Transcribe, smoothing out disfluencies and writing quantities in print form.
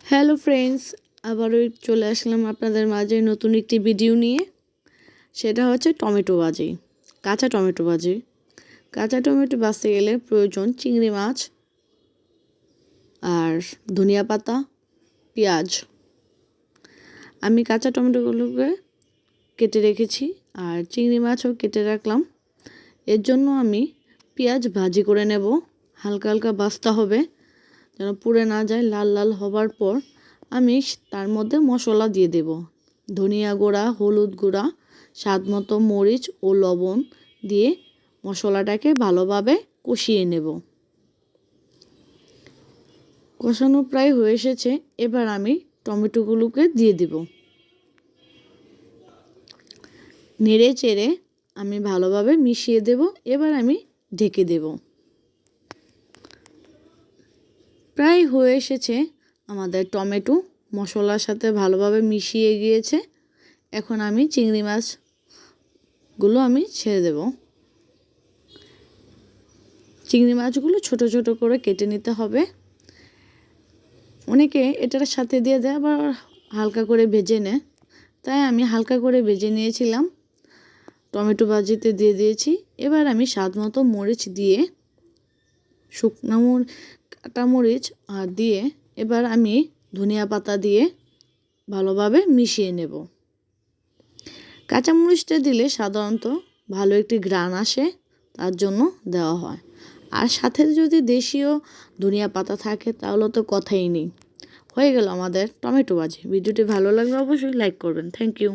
Hello friends, আবারও চলে আসলাম আপনাদের মাঝে নতুন একটি ভিডিও নিয়ে। সেটা হচ্ছে টমেটো ভাজি, কাঁচা টমেটো ভাজি। কাঁচা টমেটো ভাজতে গেলে প্রয়োজন চিংড়ি মাছ আর ধনিয়া পাতা, পেঁয়াজ। আমি কাঁচা টমেটোগুলোকে কেটে রেখেছি আর চিংড়ি মাছও কেটে রাখলাম। এর জন্য আমি পেঁয়াজ ভাজি করে নেব, হালকা হালকা ভাজতে হবে যেন পুড়ে না যায়। লাল লাল হবার পর আমি তার মধ্যে মশলা দিয়ে দেব। ধনিয়া গুঁড়া, হলুদ গুঁড়া, স্বাদ মতো মরিচ ও লবণ দিয়ে মশলাটাকে ভালোভাবে কষিয়ে নেব। কষানো প্রায় হয়ে এসেছে, এবার আমি টমেটোগুলোকে দিয়ে দেব। নেড়ে চেড়ে আমি ভালোভাবে মিশিয়ে দেব। এবার আমি ঢেকে দেব। প্রায় হয়ে এসেছে আমাদের টমেটো, মশলার সাথে ভালোভাবে মিশিয়ে গিয়েছে। এখন আমি চিংড়ি মাছগুলো ছেড়ে দেব। চিংড়ি মাছগুলো ছোট ছোট করে কেটে নিতে হবে। অনেকে এটার সাথে দিয়ে দেয়, আবার হালকা করে ভেজে নেয়, তাই আমি হালকা করে ভেজে নিয়েছিলাম। টমেটো ভাজিতে দিয়ে দিয়েছি। এবার আমি স্বাদ মতো মরিচ দিয়ে, শুকনো কাটা মরিচ আর দিয়ে এবার আমি ধনিয়া পাতা দিয়ে ভালোভাবে মিশিয়ে নেব। কাঁচামরিচটা দিলে সাধারণত ভালো একটি ঘ্রাণ আসে, তার জন্য দেওয়া হয়। আর সাথে যদি দেশীয় ধনিয়া পাতা থাকে তাহলে তো কথাই নেই। হয়ে গেল আমাদের টমেটো ভাজি। ভিডিওটি ভালো লাগলে অবশ্যই লাইক করবেন। Thank you.